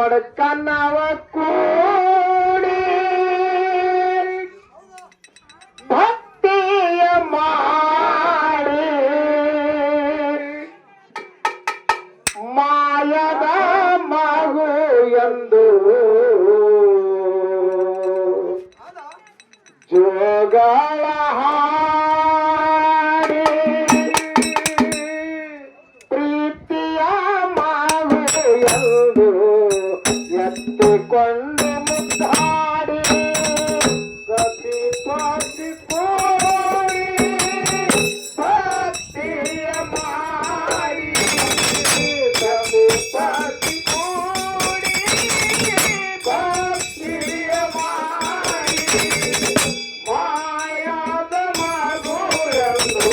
ಒಡಕನ್ನವ ಕೂಡಿ ಭಕ್ತಿಯ ಮಾಡಿ ಮಾಯದ ಮಗು ಎಂದು ಜೋಗಳ ಹಾಡಿ ಪ್ರೀತಿಯ ಮಗು ಎಂದು ಎತ್ತಿಕೊಂಡು ಮುದ್ದಾಡಿ ಸತಿ ಪಾಸಿ ಕೋರಿ ಭಕ್ತಿಯ ಮಾಡಿ ಸತಿ ಪಾಸಿ ಕೋರಿ ಭಕ್ತಿಯ ಮಾಡಿ ಮಾಯಾದ ಮಗು ಎಂದು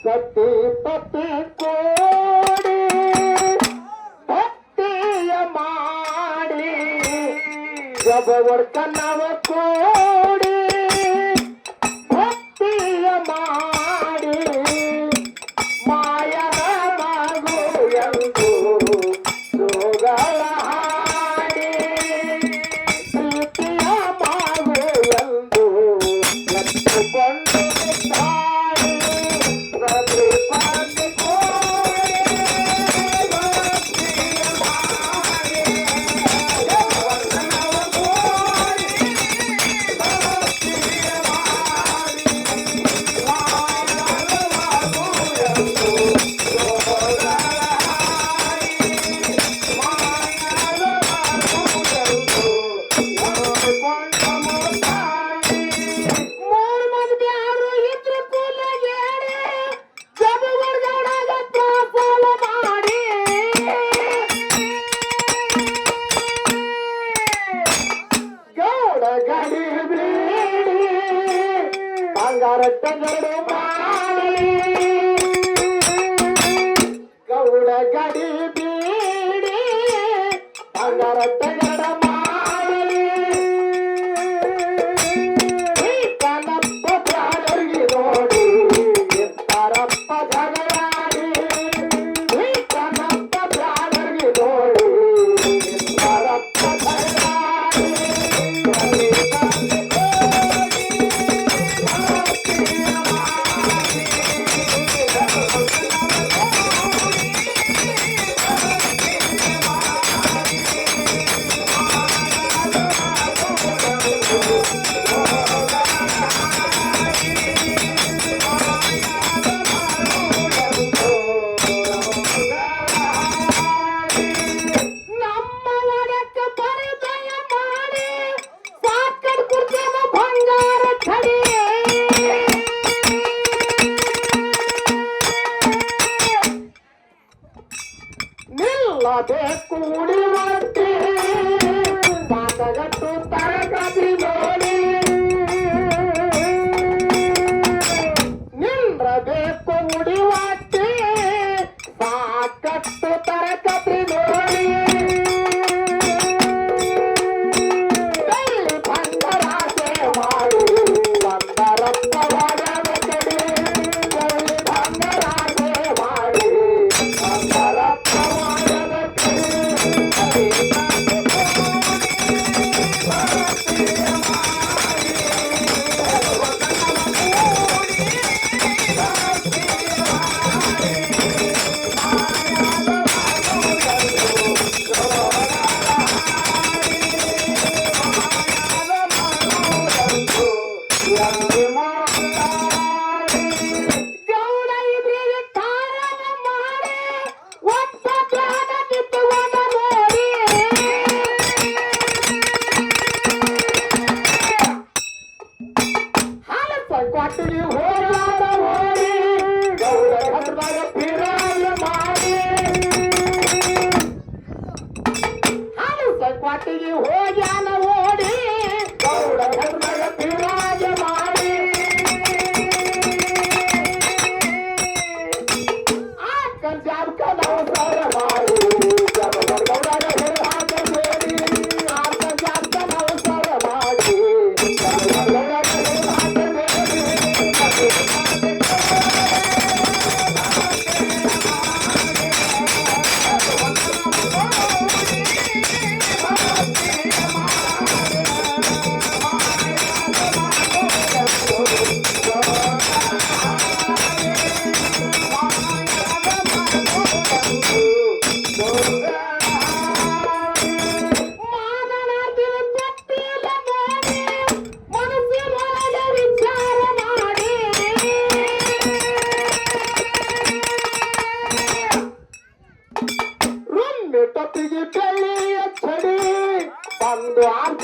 ಸತಿ ಪತಿ ಕೋಡಿ ಭಕ್ತಿಯ ಮಾಡಿ ಜಬ ಒಡ್ಕನ್ನವ ಕೋಡಿ ಭಕ್ತಿಯ ಮಾಡಿ ಮಾಯದ ಮಗು ಎಂದು ಜೋಗಳ ಹಾಡಿ ಪ್ರೀತಿಯ ಮಗು ಎಂದು ಎತ್ತುಕೊಂಡು ತಾಯಿ ಸತಿ ಪಾಸಿ ಕೋರಿ ಭಕ್ತಿಯ ಮಾಡಿ ಜಗವನ್ನವ ಕೋರಿ ಭಕ್ತಿಯ ಮಾಡಿ ಮಾಯದ ಮಗು ಎಂದು ಜೋಗಳ ಹಾಡಿ ಮಾಯದ ಮಗು ಎಂದು ಎತ್ತುಕೊಂಡು ಮುದ್ದಾಡಿ ಮೂರು ಮಂದಿ ಯಾರು ಇದ್ರು ಕೂಲಗೇರಿ ಜಬಗೌಡಾಗ ಪ್ರಾಸಾಲ ಮಾಡಿ ಗೌಡ ಗಡಿ ಬೀಡಿ ಬಂಗಾರ ಟಗರು ಮಾಡಿ ಗೌಡ ಗಡಿ ಬೀಡಿ ಬಂಗಾರ ಟಗರ ಮಾಡಿ ಈ ಕನಪ್ಪ ಪ್ರಾಣರಿಗೆ ನೋಡಿ ಎತ್ತಾರಪ್ಪ ಜಗಳಾಡಿ ಈ ಕನಪ್ಪ ಪ್ರಾಣರಿಗೆ ನೋಡಿ ಎತ್ತಾರಪ್ಪ ಜಗಳಾಡಿ ನಮ್ಮ ಒಡಕ್ಕೆ ಪರಿಚಯ ಮಾಡಿ ಸಾಕಡ್ ಕುರ್ಚನ ಬಂಗಾರ ಛಡಿ ನಿಲ್ಲಬೇಕು ಉಳಿವಂತೆ ಸಾಕಗಟ್ಟು ತರಗತಿ ನೋಡಿ ನಿಲ್ಲಬೇಕು ಉಳಿವಂತೆ ಸಾಕಷ್ಟು ತರಗತಿ ನೋಡಿ ಬೆಳ್ಳಿ ಬಂದರಾಸೆ ಮಾಡಿ ಬಂದರಪ್ಪ ಒಡವ ಕಡಿ ಬೆಳ್ಳಿ ಬಂದರಾಸೆ ಮಾಡಿ ಬಂದರಪ್ಪ ಒಡವ ಕಡಿ ಭಕ್ತಿಯ ಮಾಡಿ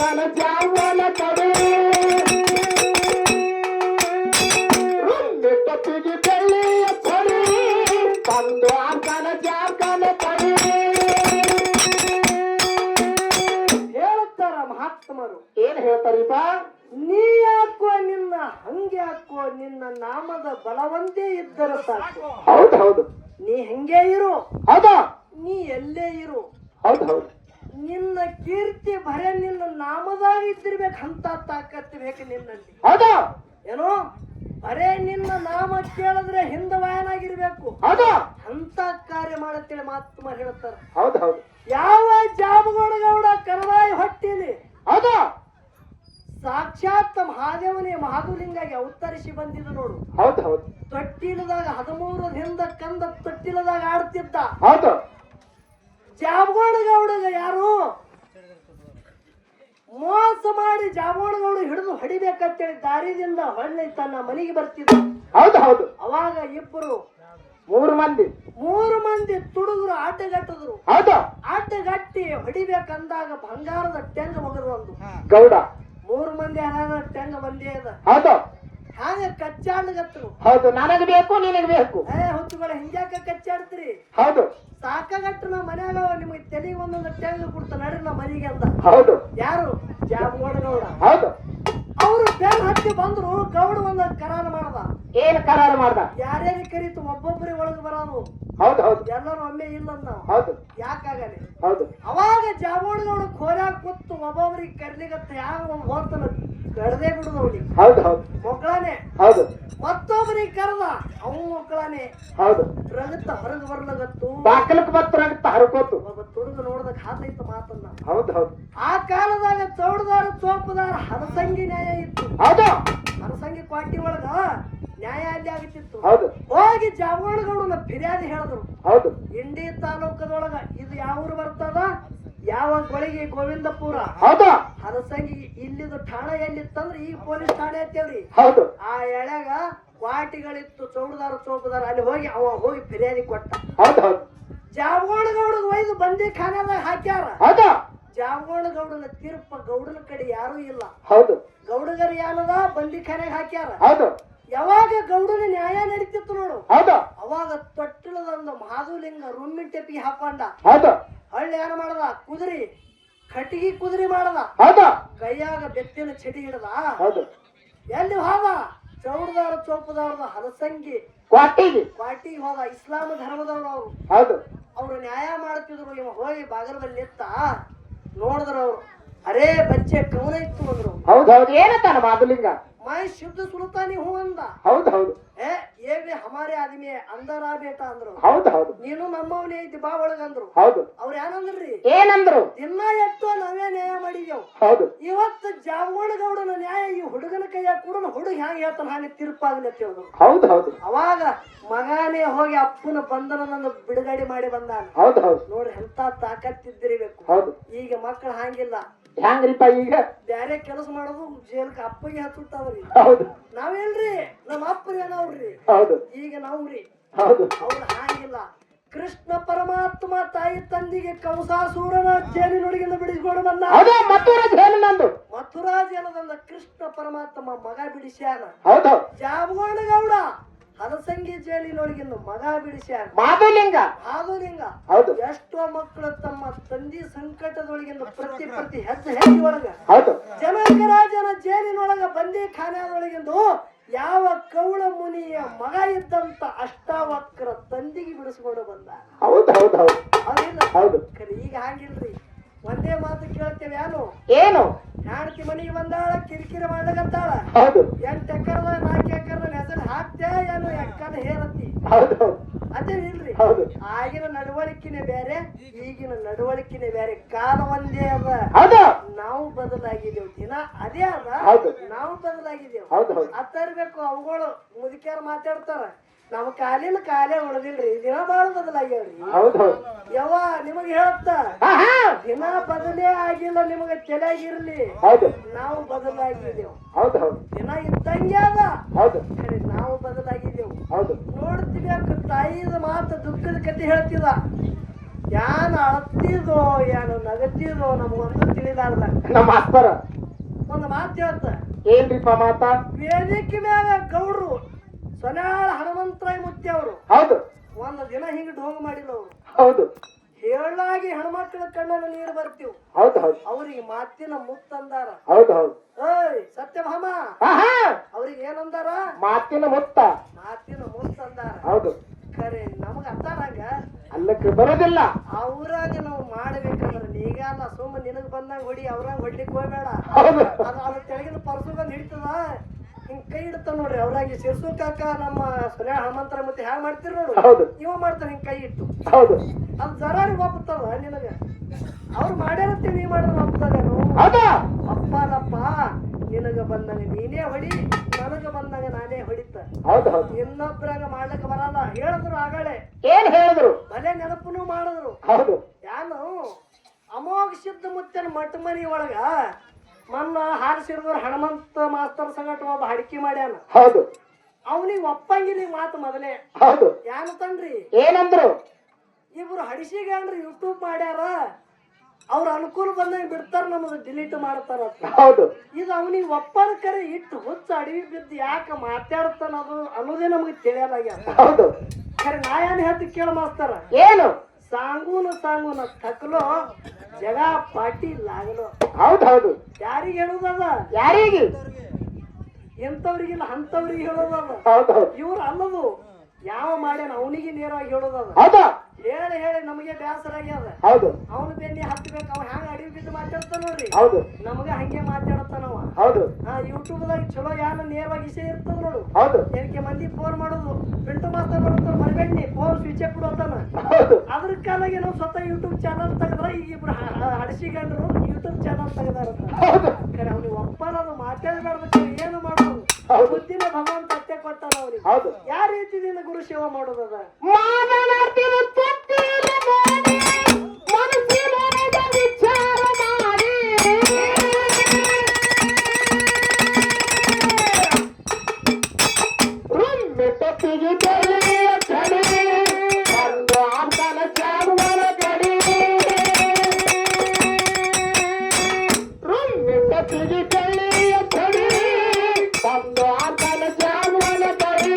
ಆರ್ಕನ ಜಾವಲ ಕಡೆ ರುಂಡಿಟ್ಟಿಗೆ ಬೆಳ್ಳಿಯ ಚಳಿ ತಂದು ಆರ್ಕನ ಜಾಕನ ಕಡೆ ಹೇಳ್ತಾರ ಮಹಾತ್ಮರು. ಏನ್ ಹೇಳ್ತಾರಿಪ್ಪ? ನೀ ಯಾಕೋ ನಿನ್ನ ಹಂಗೆ ಹಾಕೋ ನಿನ್ನ ನಾಮದ ಬಲವಂತೆ ಇದ್ದರೆ ಸಾಕು. ಹೌದು ಹೌದು. ನೀ ಹಂಗೆ ಇರು, ಹೌದಾ? ನೀ ಎಲ್ಲೇ ಇರು, ಹೌದು ಹೌದು. ನಿನ್ನ ಕೀರ್ತಿ ಬರೇ ನಿನ್ನ ನಾಮದಾಗ ಇದ್ದಿರ್ಬೇಕು ಅಂತ ತಾಕತ್ ಬೇಕು ನಿನ್ನಲ್ಲಿ. ಹೌದಾ? ಏನೋ ಬರೇ ನಿನ್ನ ನಾಮ ಕೇಳಿದ್ರೆ ಹಿಂದವಾಯನಾಗಿರ್ಬೇಕು. ಹೌದಾ? ಅಂತ ಕಾರ್ಯ ಮಾಡತ್ತೇಳಿ ಮಹಾತ್ಮ ಹೇಳ್ತಾರ. ಹೌದು ಹೌದು. ಯಾವ ಜಾಬಗೌಡ ಕರವಾಯಿ ಹೊಟ್ಟಿಲಿ ಹೌದಾ? ಸಾಕ್ಷಾತ್ ಮಹಾದೇವನೇ ಮಹಾದುಲಿಂಗಾಗಿ ಅವತರಿಸಿ ಬಂದಿದ್ದು ನೋಡು. ಹೌದು ಹೌದು. ತೊಟ್ಟಿಲದಾಗ 13 ಹಿಂದ ಕಂದ ತೊಟ್ಟಿಲದಾಗ ಆಡ್ತಿದ್ದ ಹೌದು. ಜಾಬಗೌಡ ಯಾರು ಮೋಸ ಮಾಡಿ ಜಾಬಗೌಡ ಹಿಡಿದು ಹೊಡಿಬೇಕಂತೇಳಿ ದಾರಿದಿಂದ ಹೊಳ್ಳಿ ತನ್ನ ಮನೆಗೆ ಬರ್ತಿದ್ದ. ಹೌದು ಹೌದು. ಅವಾಗ ಇಬ್ಬರು 3 ಮಂದಿ ತುಡುಗರು ಆಟಗಟ್ಟಿದ್ರು. ಹೌದು. ಆಟಗಟ್ಟಿ ಹೊಡಿಬೇಕಂದಾಗ ಬಂಗಾರದ ಟೆಂಗ ಒಗದು ಒಂದು ಗೌಡ 3 ಮಂದಿ ಯಾರ ಟೆಂಗ ಬಂದೇ ಅದ. ಹೌದು. ಹಾಗೆ ಕಚ್ಚಾಡ್ಗತ್ರು. ಹೌದು. ನನಗೆ ಬೇಕು ನಿನಗೆ ಬೇಕು. ಹುಚ್ಚುಗಳ ಹಿಂಗ್ಯಾಕ ಕಚ್ಚಾಡ್ತೀರಿ? ಹೌದು. ಸಾಕಾಗಟ್ಟು ನಾ ಮನ್ಯಾಗ ನಿಮಗೆ ತೆಲಿಗೆ ಒಂದೊಂದು ಟೆಂಗ ಕೊಡ್ತ ನಡ್ರಿ ನಾ ಮನೆಗೆ ಅಂದ. ಹೌದು. ಯಾರು? ಜಾಬಗೌಡ. ಹೌದು. ಅವರು ಬೆನ್ ಹತ್ತಿ ಬಂದ್ರು. ಗೌಡ ಒಂದ ಕರಾರ ಮಾಡದ. ಏನ್ ಕರಾರು ಮಾಡ್ದ? ಯಾರ್ಯಾರಿಗೆ ಕರೀತು ಒಬ್ಬೊಬ್ಬರಿಗೆ ಒಳಗೆ ಬರೋದು. ಹೌದು ಹೌದು. ಎಲ್ಲರೂ ಒಮ್ಮೆ ಇಲ್ಲ ನಾವು. ಹೌದು. ಯಾಕಾಗಲಿ? ಹೌದು. ಅವಾಗ ಜಾಬಗೌಡ ಕೋರ್ಯಾಗ ಕೂತು ಒಬ್ಬೊಬ್ಬರಿಗೆ ಕರ್ಲಿಗತ್ತ ಯಾವ ಹೋಗ್ತಾನ ಕಡ್ದೇ ಬಿಡುದು ಅವ್ರಿಗೆ. ಹೌದು ಹೌದು. ಮಕ್ಕಳಾನೆ. ಹೌದು. ಮತ್ತೊಬ್ಬರಿಗೆ ಕರೆದ ಅವು ಮಕ್ಕಳಾನೆ. ಹೌದು. ರಗತ್ತ ಹೊರಗೆ ಬರ್ಲಗತ್ತು. ಬಾಕಲಕ್ಕೆ ಬತ್ತರಾಗತ್ತ ಹರಕೋತು. ಒಬ್ಬ ತುಡುಗ ನೋಡ್ದಾಗ ಹಾತೈತ ಮಾತನ್ನ. ಹೌದು ಹೌದು. ಆ ಕಾಲದಾಗ ಚೌಡದಾರ ಚೋಪದಾರ ಹರಸಂಗಿ ನ್ಯಾಯ ಇತ್ತು. ಹೌದು. ಹರಸಂಗಿ ಕ್ವಾಟಿ ಒಳಗ ನ್ಯಾಯ ಅಲ್ಲಿ ಆಗತ್ತಿತ್ತು. ಹೌದು. ಹೋಗಿ ಜಾಬಗೌಡನ ಫಿರ್ಯಾದಿ ಹೇಳಿದ್ರು. ಹೌದು. ಇಂಡಿ ತಾಲೂಕದೊಳಗ ಇದು ಯಾವ ಊರು ಬರ್ತದ? ಯಾವ ಗೊಳಿಗೆ? ಗೋವಿಂದಪುರ. ಹೌದು. ಹರಸಂಗಿ ಇಲ್ಲಿದು ಠಾಣೆ ಎಲ್ಲಿತ್ತಂದ್ರೆ ಈಗ ಪೊಲೀಸ್ ಠಾಣೆ ಅಂತೇಳಿ. ಹೌದು. ಆ ಎಳೆಗ ಕ್ವಾಟಿಗಳಿತ್ತು ಚೌಡದಾರ ಚೋಪದಾರ. ಅಲ್ಲಿ ಹೋಗಿ ಅವ ಹೋಗಿ ಫಿರ್ಯಾದಿ ಕೊಟ್ಟ. ಹೌದು ಹೌದು. ಜಾಬಗೌಡ ಒಯ್ದು ಬಂದಿ ಖಾನೆದಾಗ ಹಾಕ್ಯಾರ. ಹೌದು. ಜಾಬಗೌಡನ ತೀರ್ಪ ಗೌಡನ ಕಡೆ ಯಾರು ಇಲ್ಲ. ಹೌದು. ಗೌಡಗರ ಏನದ ಬಂದಿ ಖಾನೆಗೆ ಹಾಕ್ಯಾರ. ಹೌದು. ಯಾವಾಗ ಗೌಡನ ನ್ಯಾಯ ನಡೀತಿತ್ತು ನೋಡು, ಹೌದು. ಅವಾಗ ತೊಟ್ಟಿಲದೊಂದು ಮಹಾದುಲಿಂಗ ರುಮ್ಮಿ ಟೆಪಿಗೆ ಹಾಕೊಂಡ. ಹೌದು. ಹಳ್ಳಿ ಏನ ಮಾಡದ? ಕುದುರಿ ಕಟ್ಟಿಗೆ ಕುದುರಿ ಮಾಡದ. ಹೌದು. ಕೈಯಾಗ ಬೆತ್ತಿನ ಚಡಿ ಹಿಡದ. ಹೌದು. ಎಲ್ಲಿ ಹೋದ? ಚೌಡದಾರ ಚೋಪದವ್ರದ ಹಲಸಂಗಿ ಕ್ವಾಟಿಗೆ ಹೋದ. ಇಸ್ಲಾಂ ಧರ್ಮದವ್ರು ಅವರು. ಹೌದು. ಅವ್ರು ನ್ಯಾಯ ಮಾಡ್ತಿದ್ರು. ಇವ ಹೋಗಿ ಬಾಗಲದಲ್ಲಿ ನಿಂತ ನೋಡಿದ್ರು. ಅವ್ರು ಅರೇ ಬಚ್ಚೆ ಕವನ ಇತ್ತು ಅಂದ್ರು. ಹೌದು ಹೌದು. ಏನಂತಾನ ಮಾದುಲಿಂಗ? ಮೈ ಶುದ್ಧ ಸುಲ್ತಾನಿ ಹೂ ಅಂದ. ಹೌದು ಹೌದು. ಏ ಬಿ ಹಮಾರೆ ಆದ್ಮಿ ಅಂದರಾ ಬೇಟ ಅಂದ್ರು. ಹೌದು ಹೌದು. ನೀನು ನಮ್ಮವನೇ ಐತಿ ಬಾ ಒಳಗಂದ್ರು. ಹೌದು. ಅವ್ರ ಏನಂದ್ರಿ? ಏನಂದ್ರು? ದಿನ ಎತ್ತು ನಾವೇ ನ್ಯಾಯ ಮಾಡಿದೇವು. ಹೌದು. ಇವತ್ತು ಜಾಬಗೌಡನ ನ್ಯಾಯ ಈ ಹುಡುಗನ ಕೈಯಾಗ ಕೂಡ ಹುಡುಗ ಹ್ಯಾಂಗ ಹೇಳ್ತಾನ ಹಾಗೆ ತೀರ್ಪಾಗ್ಲಿ ಅಂತ ಹೇಳಿದ್ರು. ಹೌದು ಹೌದು. ಅವಾಗ ಮಗನೇ ಹೋಗಿ ಅಪ್ಪನ ಬಂಧನವನ್ನು ಬಿಡುಗಡೆ ಮಾಡಿ ಬಂದಾನ. ಹೌದು ಹೌದು. ನೋಡ್ರಿ ಎಂತ ತಾಕತ್ತಿದ್ದಿರ್ಬೇಕು. ಹೌದು. ಈಗ ಮಕ್ಕಳು ಹಾಂಗಿಲ್ಲ. ಹ್ಯಾಂಗ್ರಿಪ್ಪ ಈಗ? ಬ್ಯಾರೆ ಕೆಲಸ ಮಾಡೋದು ಜೇಲ್ಕ ಅಪ್ಪಗೆ ಹತ್ತುತ್ತಾವ್ರಿ. ಹೌದು. ನಾವೇನ್ರಿ ನಮ್ಮ ಅಪ್ಪರೇ ನಾವ್ರಿ. ಹೌದು. ಈಗ ನಾವ್ರಿ. ಹೌದು. ಅವ್ರು ಹಾಗಿಲ್ಲ. ಕೃಷ್ಣ ಪರಮಾತ್ಮ ತಾಯಿ ತಂದಿಗೆ ಕಂಸಾಸೂರನ ಜೇಲಿನೊಳಗಿಂದ ಬಿಡಿಸಿಕೊಂಡು ಬಂದ. ಮಥುರಾ ಜೇಲದಿಂದ ಕೃಷ್ಣ ಪರಮಾತ್ಮ ಮಗ ಬಿಡಿಸ್ಯಾನ. ಹೌದು. ಜಾಬಗೌಡ ಹಲಸಂಗಿ ಜೇಲಿನೊಳಗಿಂದ ಮಗ ಬಿಡಿಸ್ಯಾನ. ಮಾಧುಲಿಂಗ. ಹೌದು. ಎಷ್ಟೋ ಮಕ್ಕಳು ತಮ್ಮ ತಂದಿ ಸಂಕಟದೊಳಗಿಂದ ಪ್ರತಿ ಹೆಜ್ಜೆ ಒಳಗ ಜನಕರಾಜನ ಜೇಲಿನೊಳಗ ಬಂದಿ ಖಾನೆಯೊಳಗಿಂದು ಯಾವ ಕೌಳ ಮುನಿಯ ಮಗ ಇದ್ದಂತ ಅಷ್ಟಾವಕ್ರ ತಂದಿಗೆ ಬಿಡಿಸ್ಕೊಂಡು ಬಂದ. ಹೌದು ಹೌದು ಹೌದು. ಅದಿಲ್ಲ. ಹೌದು. ಈಗ ಹಾಗಿಲ್ರಿ. ಒಂದೇ ಮಾತು ಕೇಳ್ತೇವೆ. ಏನು? ಹೆಂಡತಿ ಮನೆಗೆ ಬಂದಾಳ, ಕಿರಿಕಿರಿ ಮಾಡ್ಲಕತ್ತಾಳ. ಹೌದು. 8 ಎಕರದ 4 ಎಕರದ ಹೆಸರು ಹಾಕ್ತೇ ಏನು ಎಕ್ಕದ ಹೇರತಿ. ಹೌದು ಹೌದು. ಅದೇ ಇಲ್ರಿ. ಹೌದು. ಆಗಿನ ನಡವಳಿಕೆನೆ ಬೇರೆ, ಈಗಿನ ನಡವಳಿಕೆನೆ ಬೇರೆ. ಕಾಲ ಒಂದೇ ಅದ. ಹೌದು. ನಾವು ಬದಲಾಗಿದ್ದೇವೆ. ದಿನ ಅದೇ ಅದ. ಹೌದು. ನಾವು ಬದಲಾಗಿದ್ದೇವೆ. ಹೌದು ಹೌದು. ಅತ್ತರ್ಬೇಕು. ಅವುಗಳು ಮುದುಕ್ಯಾರ ಮಾತಾಡ್ತಾರ. ನಮ್ಮ ಕಾಲಿನ ಕಾಲೇ ಉಳಿದಿಲ್ರಿ. ದಿನ ಬಾಳ ಬದಲಾಗ್ಯಾವ್ರಿ. ಹೌದು ಹೌದು. ಯವ್ವ ನಿಮಗ್ ಹೇಳ್ತ ದಿನ ಬದಲೇ ಆಗಿಲ್ಲ. ನಿಮಗ ತಲೆಯಾಗಿರ್ಲಿ. ಹೌದು. ನಾವು ಬದಲಾಗಿದ್ದೇವು. ಹೌದು ಹೌದು. ದಿನ ಇದ್ದಂಗೆ ಅದ. ಹೌದು. ನಾವು ಬದಲಾಗಿದ್ದೇವು. ಹೌದು. ನೋಡ್ತೀವಿ. ತಾಯಿದ ಮಾತು ದುಃಖದ ಕತೆ ಹೇಳ್ತಿದ. ಯಾನ್ ಅಳತಿದೋ ಯಾನು ನಗತಿದೋ ನಮಗೊಂದು ತಿಳಿಲಾರ್ದ ನಮ್ಮ ಮಾಸ್ತರ ಒಂದು ಮಾತು ಹೇಳ್ತ ಏನ್ರಿಪ್ಪ ಮಾತ ವೇದಿಕೆ ಮ್ಯಾಗ ಗೌಡ್ರು ಸೊನ್ಯಾಳ ಹನುಮಂತರಾಯ ಮುತ್ತಿ ಅವರು ಹೌದು ಒಂದು ದಿನ ಹಿಂಗ ಢೋಂಗ್ ಮಾಡಿಲ್ಲ ಅವ್ರು ಹೌದು ಹೇಳಾಗಿ ಹೆಣ್ಮಕ್ಳ ಕಣ್ಣಲ್ಲಿ ನೀರು ಬರ್ತೀವ್ ಹೌದು ಹೌದು ಅವ್ರಿಗೆ ಮಾತಿನ ಮುತ್ತಂದಾರ ಹೌದು ಹೌದು ಏಯ್ ಸತ್ಯಭಾಮ ಆಹಾ ಅವ್ರಿಗೆ ಏನಂದಾರ ಮಾತಿನ ಮುತ್ತ ಮಾತಿನ ಮುತ್ತಂದಾರ ಹೌದು ಖರೆ ನಮಗ ಅತ್ತಾರಂಗ ಅಲ್ಲಕ್ಕೆ ಬರೋದಿಲ್ಲ ಅವ್ರಾಗ ನಾವು ಮಾಡ್ಬೇಕಂದ್ರ ನೀಗಲ್ಲ ಸುಮ್ಮ ನಿನಗ್ ಬಂದಂಗ ಹೊಡಿ ಅವ್ರಾಗ ಹೊಡ್ಲಿಕ್ಕೆ ಹೋಗ್ಬೇಡ ಹೌದು ಅದು ತೆಳಗಿನ ಪರ್ಸು ಬಂದ್ ಹಿಡಿತದ ಹಿಂಗ್ ಕೈ ಇಡ್ತಾನ ನೋಡ್ರಿ ಅವ್ರಾಗಿ ಸಿರ್ಸು ಕಾಕ ನಮ್ಮ ಸೊನ್ಯಾ ಹನುಮಂತರ ಮತ್ತೆ ಹ್ಯಾಂಗ ಮಾಡ್ತೀರಿ ನೋಡು ಹೌದು ಇವ ಮಾಡ್ತಾನ ಹಿಂಗ್ ಕೈ ಇಟ್ಟು ಹೌದು ಅದು ಜರಾರಿ ಒಪ್ಪತ್ತದ ನಿನಗ ಅವ್ರು ಮಾಡ್ಯಾರತ್ತಿ ನೀ ಮಾಡಿದ್ರ ಒಪ್ಪದೇನು ಹೌದಾ ಅಪ್ಪನಪ್ಪ ನಿನಗ ಬಂದಂಗ ನೀನೇ ಹೊಡಿ ನನಗ ಬಂದಂಗ ನಾನೇ ಹೊಡಿತ ಹೌದು ಹೌದು ಇನ್ನೊಬ್ರಾಗ ಮಾಡ್ಲಕ್ಕ ಬರಲ್ಲ ಹೇಳಿದ್ರು ಆಗಳೆ ಏನ್ ಹೇಳಿದ್ರು ಭಲೆ ನೆನಪನು ಮಾಡಿದ್ರು ಹೌದು ಯಾನು ಅಮೋಘ ಸಿದ್ಧ ಮುತ್ತನ ಮಠ ಮನಿ ಒಳಗ ಮೊನ್ನ ಹಾರಿಸಿರ್ದವ್ರ ಹನುಮಂತ ಮಾಸ್ತರ್ ಸಂಗಟ ಒಬ್ಬ ಹಡಿಕೆ ಮಾಡ್ಯಾನ ಹೌದು ಅವನಿಗೆ ಒಪ್ಪಂಗಿಲ್ಲ ಈ ಮಾತು ಮೊದಲೇ ಹೌದು ಯಾನು ತನ್ರಿ ಏನಂದ್ರು ಇಬ್ರು ಹಡಿಸಿಗಂಡ್ರಿ ಯೂಟ್ಯೂಬ್ ಮಾಡ್ಯಾರ ಅವ್ರ ಅನುಕೂಲ ಬಂದಂಗ ಬಿಡ್ತಾರ ನಮ್ಮದು ಡಿಲೀಟ್ ಮಾಡ್ತಾರ ಹೌದು ಇದು ಅವನಿಗೆ ಒಪ್ಪದ ಕರೆ ಇಟ್ಟು ಹುಚ್ಚ ಅಡವಿ ಬಿದ್ದು ಯಾಕೆ ಮಾತಾಡ್ತಾನ ಅದು ಅನ್ನೋದೇ ನಮಗೆ ತಿಳಿಯಲಾಗ್ಯ ಹೌದು ಖರೆ ನಾ ಏನ್ ಹೇಳ್ತಿ ಕೇಳ ಮಾಸ್ತಾರ ಏನು ಸಾಂಗೂನ ತಕಲೋ ಜಗ ಪಾಟಿ ಲಾಗಲೋ ಹೌದು ಹೌದು ಯಾರಿಗೆ ಹೇಳುದದ ಯಾರಿಗೆ ಎಂತವ್ರಿಗಿಲ್ಲ ಅಂತವ್ರಿಗೆ ಹೇಳೋದದ ಹೌದು ಹೌದು ಇವ್ರು ಅಲ್ಲದು ಯಾವ ಮಾಡ್ಯಾನ ಅವನಿಗೆ ನೇರವಾಗಿ ಹೇಳೋದದ ಹೌದಾ ಹೇಳಿ ನಮಗೆ ಬೇಸರ ಆಗ್ಯದ ಹೌದು ಅವನು ಬೆನ್ನಿ ಹತ್ಬೇಕು ಅವ ಹ್ಯಾಂಗ ಅಡಿವಿ ಬಿದ್ದು ಮಾತಾಡ್ತಾನ ನೋಡ್ರಿ ಹೌದು ನಮಗ ಹಂಗೆ ಮಾತಾಡ್ತಾನವ ಹೌದು ಯೂಟ್ಯೂಬ್ ದಾಗ ಚಲೋ ಯಾನ ನೇರವಾಗಿ ವಿಷಯ ಇರ್ತದ ನೋಡು ಹೌದು ಏನಕ್ಕೆ ಮಂದಿ ಫೋನ್ ಮಾಡೋದು ಪಿಂಟು ಮಾಸ್ತರ್ ಬರುತ್ತ ಮರಬೇಡಿ ಫೋನ್ ಸ್ವಿಚ್ ಆಫ್ ಬಿಡೋತಾನ ಹೌದು ಅದ್ರ ಕಾಲಾಗೆ ನಾವು ಸ್ವತಃ ಯೂಟ್ಯೂಬ್ ಚಾನಲ್ ತೆಗೆದ್ರ ಈಗ ಇಬ್ರು ಹಡಿಸಿಗಂಡ್ರು ಯೂಟ್ಯೂಬ್ ಚಾನಲ್ ತೆಗೆದಾರ ಹೌದು ಖರೆ ಅವ್ನಿಗೆ ಒಪ್ಪನದು ಮಾತಾಡಬಾರ್ದು ಏನು ಮಾಡೋದು ಬುದ್ಧಿನ ಭಗವಂತ ಅತ್ತೆ ಕೊಟ್ಟಾನ ಅವ್ನಿಗೆ ಹೌದು ಯಾವ ರೀತಿಯಿಂದ ಗುರು ಸೇವಾ ಮಾಡೋದದ ಮಾತನಾಡ್ತಿರು ತಪ್ಪಿಲ್ಲ ನೋಡಿ, ಮನಸ್ಸಿನೊಳಗ ವಿಚಾರ ಮಾಡಿ ರುಮ್ಮೆ ತಪ್ಪಿಗೆ ಬೆಳೆಯ ಕಡೆ ಒಂದು ಆತನ ಚಾರುವನ ಕಡೆ ರುಮ್ಮೆ ತಪ್ಪಿಗೆ ಬೆಳೆಯ ಕಡೆ ಒಂದು ಆತನ ಚಾರುವನ ಕಡೆ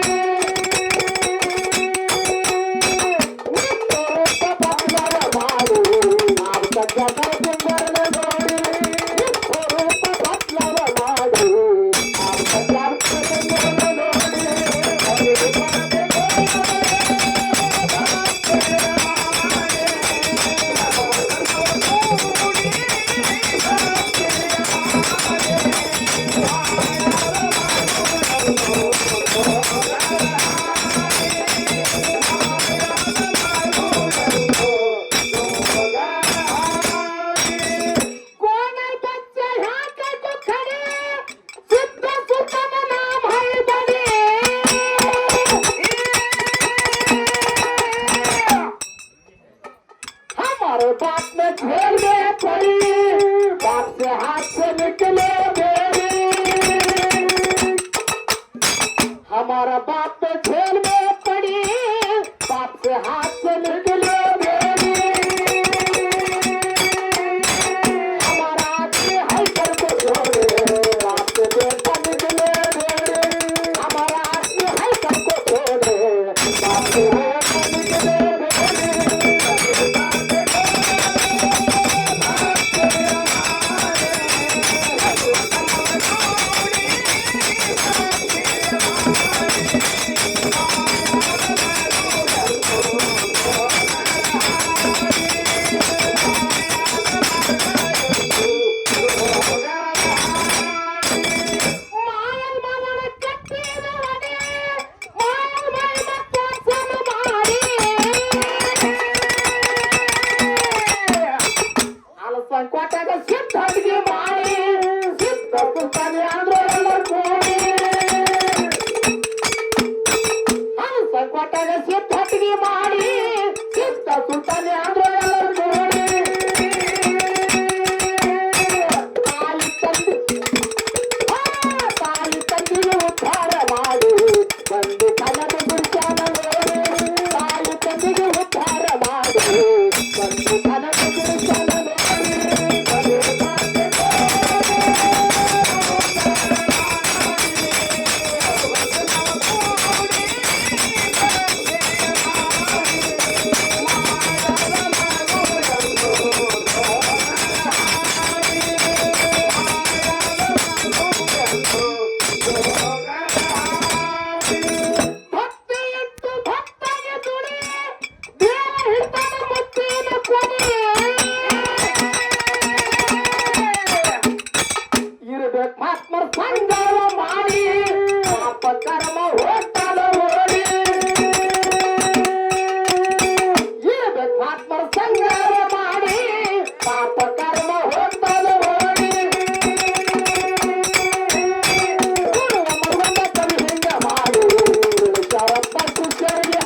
ತೆರಿಗೆ